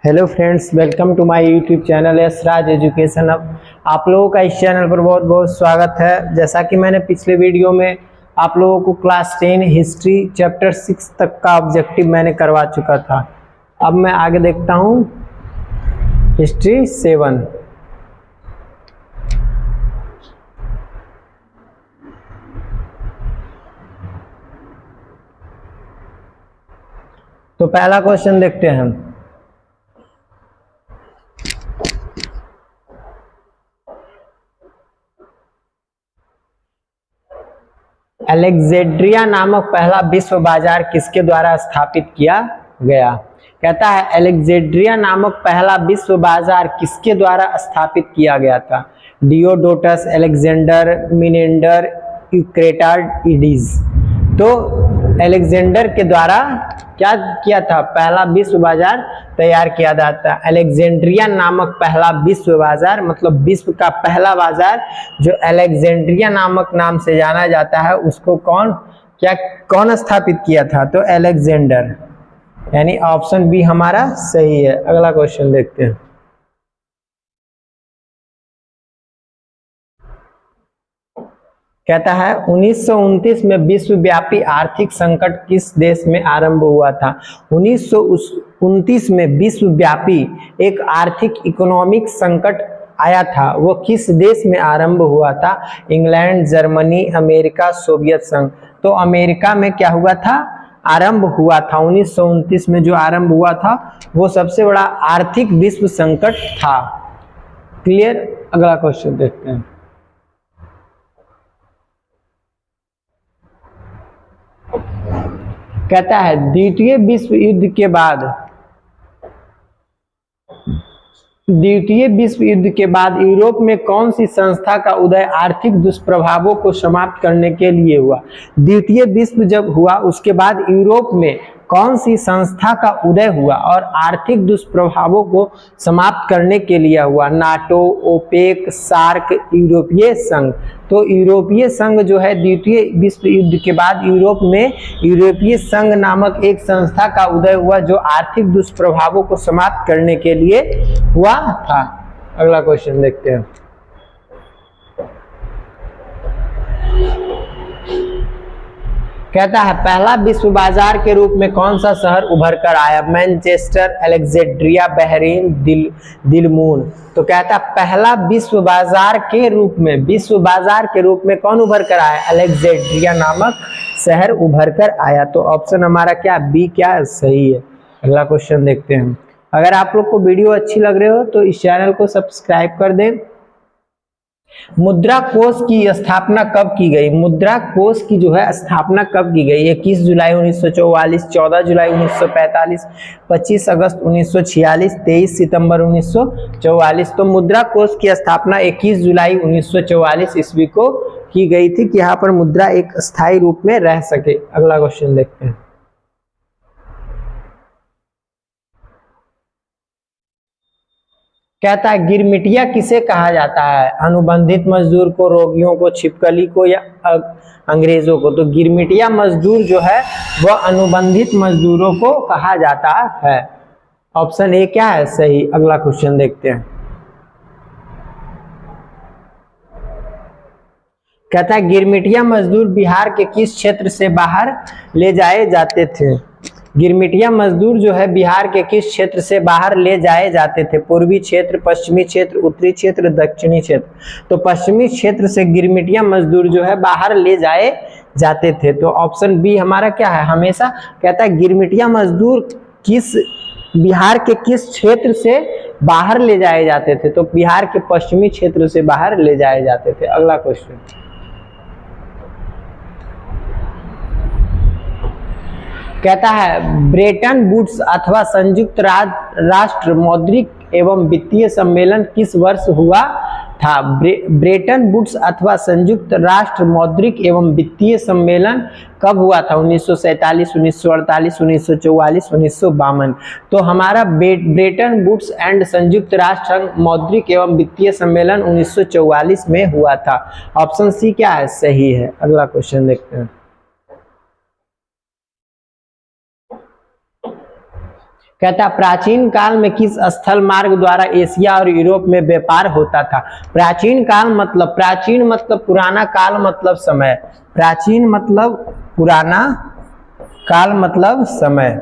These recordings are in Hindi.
Hello friends, welcome to my YouTube channel Yashraj education. अब आप लोगों का इस चैनल पर बहुत बहुत स्वागत है। जैसा कि मैंने पिछले वीडियो में आप लोगों को क्लास 10 हिस्ट्री चैप्टर 6 तक का ऑब्जेक्टिव मैंने करवा चुका था। अब मैं आगे देखता हूँ हिस्ट्री 7। तो पहला क्वेश्चन देखते हैं हम। अलेक्जेंड्रिया नामक पहला विश्व बाजार किसके द्वारा स्थापित किया गया? कहता है अलेक्जेंड्रिया नामक पहला विश्व बाजार किसके द्वारा स्थापित किया गया था? डियोडोटस, अलेक्जेंडर, मिनेंडर, यूक्रेटाइडिस। तो अलेक्जेंडर के द्वारा क्या किया था? पहला विश्व बाजार तैयार किया जाता है। अलेक्जेंड्रिया नामक पहला विश्व बाजार मतलब विश्व का पहला बाजार जो अलेक्जेंड्रिया नामक नाम से जाना जाता है, उसको कौन स्थापित किया था? तो अलेक्जेंडर, यानी ऑप्शन बी हमारा सही है। अगला क्वेश्चन देखते हैं। कहता है 1929 में विश्वव्यापी आर्थिक संकट किस देश में आरंभ हुआ था? 1929 में विश्वव्यापी एक आर्थिक इकोनॉमिक संकट आया था, वो किस देश में आरंभ हुआ था? इंग्लैंड, जर्मनी, अमेरिका, सोवियत संघ। तो अमेरिका में क्या हुआ था? आरंभ हुआ था। 1929 में जो आरंभ हुआ था वो सबसे बड़ा आर्थिक विश्व संकट था। क्लियर? अगला क्वेश्चन देखते हैं। कहता है द्वितीय विश्व युद्ध के बाद यूरोप में कौन सी संस्था का उदय आर्थिक दुष्प्रभावों को समाप्त करने के लिए हुआ? द्वितीय विश्व जब हुआ उसके बाद यूरोप में कौन सी संस्था का उदय हुआ और आर्थिक दुष्प्रभावों को समाप्त करने के लिए हुआ? नाटो, ओपेक, सार्क, यूरोपीय संघ। तो यूरोपीय संघ जो है द्वितीय विश्व युद्ध के बाद यूरोप में यूरोपीय संघ नामक एक संस्था का उदय हुआ जो आर्थिक दुष्प्रभावों को समाप्त करने के लिए हुआ था। अगला क्वेश्चन देखते हैं। कहता है पहला विश्व बाजार के रूप में कौन सा शहर उभर कर आया? Manchester, Alexandria, Bahrain, Dilmun. तो कहता है पहला विश्व बाजार के रूप में कौन उभर कर आया? अलेक्जेंड्रिया नामक शहर उभर कर आया। तो ऑप्शन हमारा क्या बी क्या सही है। अगला क्वेश्चन देखते हैं। अगर आप लोग को वीडियो अच्छी लग रही हो तो इस चैनल को सब्सक्राइब कर दें। मुद्रा कोष की स्थापना कब की गई? मुद्रा कोष की जो है स्थापना कब की गई? 21 जुलाई 1944, 14 जुलाई 1945, 25 अगस्त 1946, 23 सितंबर 1944। तो मुद्रा कोष की स्थापना 21 जुलाई 1944 ईस्वी को की गई थी कि यहाँ पर मुद्रा एक स्थायी रूप में रह सके। अगला क्वेश्चन देखते हैं। कहता है गिरमिटिया किसे कहा जाता है? अनुबंधित मजदूर को, रोगियों को, छिपकली को या अंग्रेजों को? तो गिरमिटिया मजदूर जो है वह अनुबंधित मजदूरों को कहा जाता है। ऑप्शन ए क्या है सही। अगला क्वेश्चन देखते हैं। कहता है गिरमिटिया मजदूर बिहार के किस क्षेत्र से बाहर ले जाए जाते थे? गिरमिटिया मजदूर जो है बिहार के किस क्षेत्र से बाहर ले जाए जाते थे? पूर्वी क्षेत्र, पश्चिमी क्षेत्र, उत्तरी क्षेत्र, दक्षिणी क्षेत्र। तो पश्चिमी क्षेत्र से गिरमिटिया मजदूर जो है बाहर ले जाए जाते थे। तो ऑप्शन बी हमारा क्या है हमेशा। कहता है गिरमिटिया मजदूर बिहार के किस क्षेत्र से बाहर ले जाए जाते थे? तो बिहार के पश्चिमी क्षेत्र से बाहर ले जाए जाते थे। अगला क्वेश्चन। कहता है ब्रेटन वुड्स अथवा संयुक्त राष्ट्र मौद्रिक एवं वित्तीय सम्मेलन किस वर्ष हुआ था? ब्रेटन वुड्स अथवा संयुक्त राष्ट्र मौद्रिक एवं वित्तीय सम्मेलन कब हुआ था? 1947, 1948, 1944, 1952। तो हमारा ब्रेटन वुड्स एंड संयुक्त राष्ट्र मौद्रिक एवं वित्तीय सम्मेलन 1944 में हुआ था। ऑप्शन सी क्या है सही है। अगला क्वेश्चन देखते हैं। कहता है प्राचीन काल में किस स्थल मार्ग द्वारा एशिया और यूरोप में व्यापार होता था। प्राचीन काल मतलब, प्राचीन मतलब पुराना, काल मतलब समय, प्राचीन मतलब पुराना, काल मतलब समय,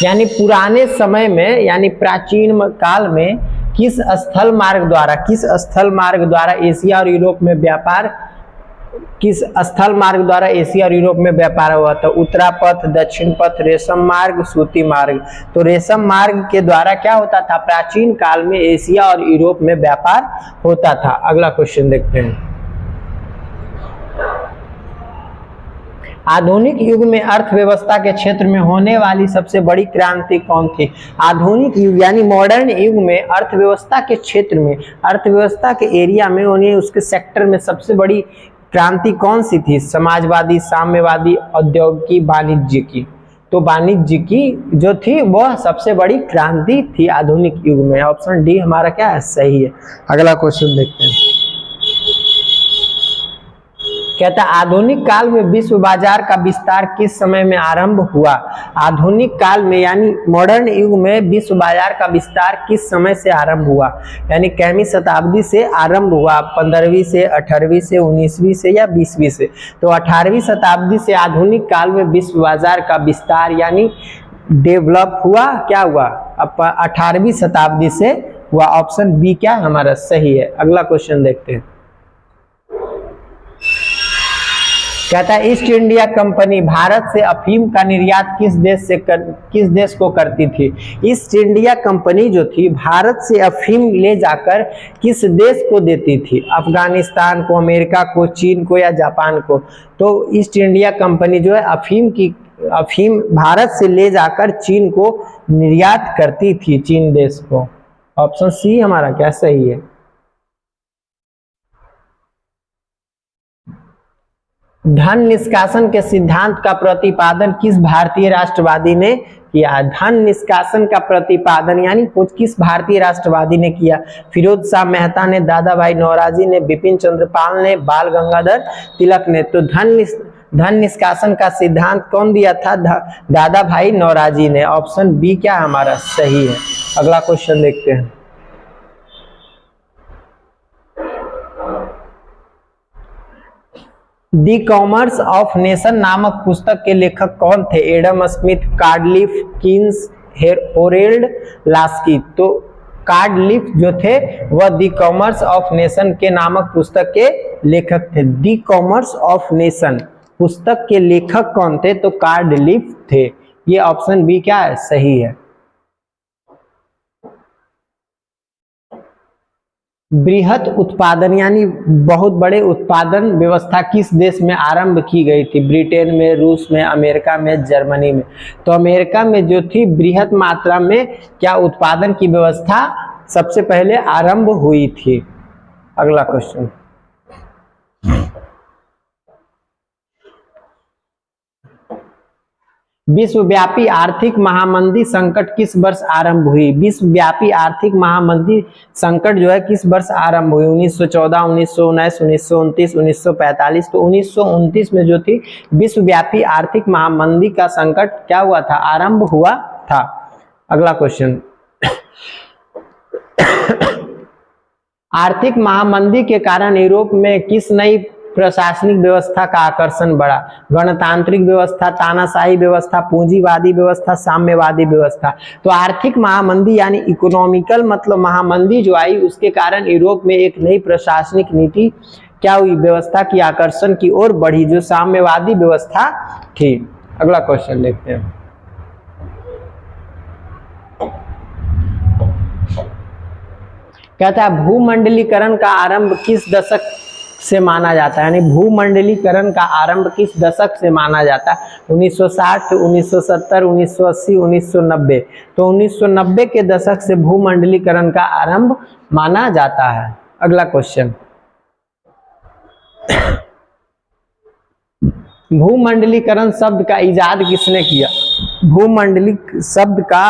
यानी पुराने समय में, यानी प्राचीन काल में किस स्थल मार्ग द्वारा, किस स्थल मार्ग द्वारा एशिया और यूरोप में व्यापार, किस स्थल मार्ग द्वारा एशिया और यूरोप में व्यापार हुआ था। उत्तरा पथ, दक्षिण पथ, रेशम मार्ग, सूती मार्ग। तो रेशम मार्ग के द्वारा क्या होता था, प्राचीन काल में एशिया और यूरोप में व्यापार होता था। अगला क्वेश्चन देखते हैं। आधुनिक युग में अर्थव्यवस्था के क्षेत्र में होने वाली सबसे बड़ी क्रांति कौन थी। आधुनिक युग यानी मॉडर्न युग में अर्थव्यवस्था के क्षेत्र में, अर्थव्यवस्था के एरिया में होने, उसके सेक्टर में सबसे बड़ी क्रांति कौन सी थी। समाजवादी, साम्यवादी, औद्योगिक, वाणिज्य की। तो वाणिज्य की जो थी वह सबसे बड़ी क्रांति थी आधुनिक युग में। ऑप्शन डी हमारा क्या है, सही है। अगला क्वेश्चन देखते हैं। कहता है आधुनिक काल में विश्व बाजार का विस्तार किस समय में आरंभ हुआ। आधुनिक काल में यानी मॉडर्न युग में विश्व बाजार का विस्तार किस समय से आरंभ हुआ, यानी कैमी शताब्दी से आरंभ हुआ, 15वीं से, 18वीं से, 19वीं से या 20वीं से। तो 18वीं शताब्दी से आधुनिक काल में विश्व बाजार का विस्तार यानी डेवलप हुआ, क्या हुआ, 18वीं शताब्दी से हुआ। ऑप्शन बी क्या हमारा सही है। अगला क्वेश्चन देखते हैं। कहता है ईस्ट इंडिया कंपनी भारत से अफीम का निर्यात किस देश को करती थी। ईस्ट इंडिया कंपनी जो थी भारत से अफीम ले जाकर किस देश को देती थी। अफगानिस्तान को, अमेरिका को, चीन को या जापान को। तो ईस्ट इंडिया कंपनी जो है अफीम भारत से ले जाकर चीन को निर्यात करती थी, चीन देश को। ऑप्शन सी हमारा क्या सही है। धन निष्कासन के सिद्धांत का प्रतिपादन किस भारतीय राष्ट्रवादी ने किया। धन निष्कासन का प्रतिपादन यानी किस भारतीय राष्ट्रवादी ने किया। फिरोज शाह मेहता ने, दादा भाई नौरोजी ने, बिपिन चंद्र पाल ने, बाल गंगाधर तिलक ने। तो धन निष्कासन का सिद्धांत कौन दिया था, दादा भाई नौरोजी ने। ऑप्शन बी क्या हमारा सही है। अगला क्वेश्चन देखते हैं। दी कॉमर्स ऑफ नेशन नामक पुस्तक के लेखक कौन थे। Adam Smith, Cardliff, Keynes, Harold Laski. तो कार्डलिफ जो थे वह दी कॉमर्स ऑफ नेशन के नामक पुस्तक के लेखक थे। दी कॉमर्स ऑफ नेशन पुस्तक के लेखक कौन थे, तो कार्डलिफ थे। ये ऑप्शन बी क्या है, सही है। बृहत उत्पादन यानी बहुत बड़े उत्पादन व्यवस्था किस देश में आरंभ की गई थी। ब्रिटेन में, रूस में, अमेरिका में, जर्मनी में। तो अमेरिका में जो थी बृहत मात्रा में क्या उत्पादन की व्यवस्था सबसे पहले आरंभ हुई थी। अगला क्वेश्चन। विश्वव्यापी आर्थिक महामंदी संकट किस वर्ष आरंभ हुई। विश्वव्यापी आर्थिक महामंदी संकट जो है किस वर्ष आरंभ हुई। 1914, 1919, 1929, 1945। तो 1929 में जो थी विश्वव्यापी आर्थिक महामंदी का संकट क्या हुआ था, आरंभ हुआ था। अगला क्वेश्चन। आर्थिक महामंदी के कारण यूरोप में किस नई प्रशासनिक व्यवस्था का आकर्षण बढ़ा। गणतांत्रिक व्यवस्था, तानाशाही व्यवस्था, पूंजीवादी व्यवस्था, साम्यवादी व्यवस्था। तो आर्थिक महामंदी यानी इकोनॉमिकल मतलब महामंदी जो आई उसके कारण यूरोप में एक नई प्रशासनिक नीति क्या हुई, व्यवस्था की आकर्षण की ओर बढ़ी, जो साम्यवादी व्यवस्था थी। अगला क्वेश्चन देखते हैं। कहता है भूमंडलीकरण का आरंभ किस दशक से माना जाता है, यानी भूमंडलीकरण का आरंभ किस दशक से माना जाता है। 1960, 1970, 1980, 1990। तो 1990 के दशक से भूमंडलीकरण का आरंभ माना जाता है। अगला क्वेश्चन। भूमंडलीकरण शब्द का इजाद किसने किया। भूमंडली शब्द का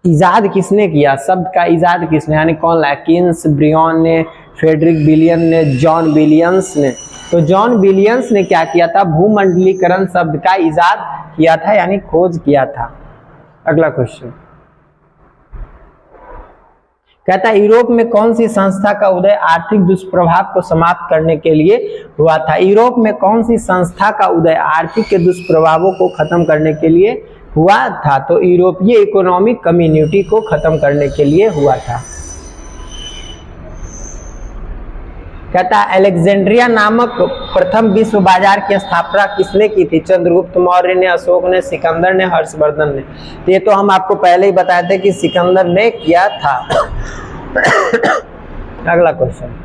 इजाद किसने किया, शब्द का इजाद किसने, यानी कौन लाया। कीन्स, ब्रियन ने, फ्रेडरिक विलियम ने, जॉन विलियम्स ने। तो जॉन विलियम्स ने क्या किया था, भूमंडलीकरण शब्द का इजाद किया था, यानी खोज किया था। अगला क्वेश्चन कहता है यूरोप में कौन सी संस्था का उदय आर्थिक दुष्प्रभाव को समाप्त करने के लिए हुआ था। यूरोप में कौन सी संस्था का उदय आर्थिक के दुष्प्रभावों को खत्म करने के लिए हुआ था। तो यूरोपीय इकोनॉमिक कम्युनिटी को खत्म करने के लिए हुआ था। कहता है अलेक्जेंड्रिया नामक प्रथम विश्व बाजार की स्थापना किसने की थी। चंद्रगुप्त मौर्य ने, अशोक ने, सिकंदर ने, हर्षवर्धन ने। तो ये तो हम आपको पहले ही बताए थे कि सिकंदर ने किया था। अगला क्वेश्चन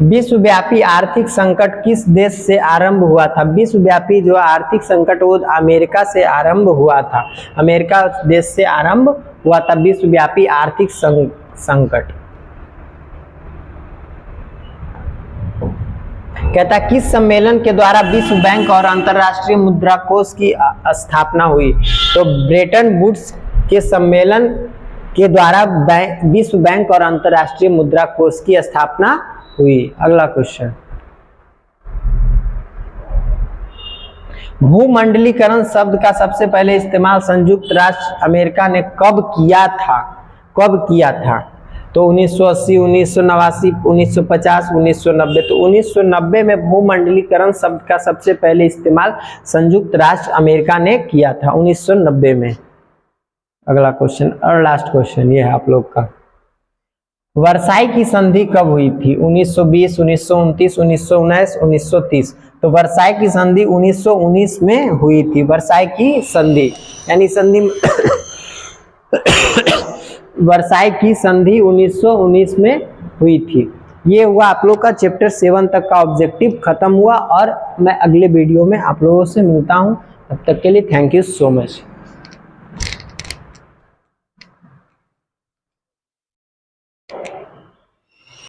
विश्वव्यापी आर्थिक संकट किस देश से आरंभ हुआ था। विश्वव्यापी जो आर्थिक संकट वो अमेरिका से आरंभ हुआ था। अमेरिका देश से आरंभ हुआ था विश्वव्यापी आर्थिक संकट। कहता किस सम्मेलन के द्वारा विश्व बैंक और अंतरराष्ट्रीय मुद्रा कोष की स्थापना हुई। तो ब्रेटन वुड्स के सम्मेलन के द्वारा विश्व बैंक और अंतरराष्ट्रीय मुद्रा कोष की स्थापना हुई। अगला क्वेश्चन भूमंडलीकरण शब्द का सबसे पहले इस्तेमाल संयुक्त राष्ट्र अमेरिका ने कब किया था। तो 1980, 1989, 1950, 1990। तो 1990 में भूमंडलीकरण शब्द का सबसे पहले इस्तेमाल संयुक्त राष्ट्र अमेरिका ने किया था 1990 में। अगला क्वेश्चन और लास्ट क्वेश्चन ये है आप लोग का। वर्साई की संधि कब हुई थी। 1920, 1929, 1919, 1930। तो वर्साई की संधि 1919 में हुई थी। वर्साई की संधि यानी संधि वर्साई की संधि 1919 में हुई थी। ये हुआ आप लोग का चैप्टर 7 तक का ऑब्जेक्टिव खत्म हुआ और मैं अगले वीडियो में आप लोगों से मिलता हूं। तब तक के लिए थैंक यू सो मच।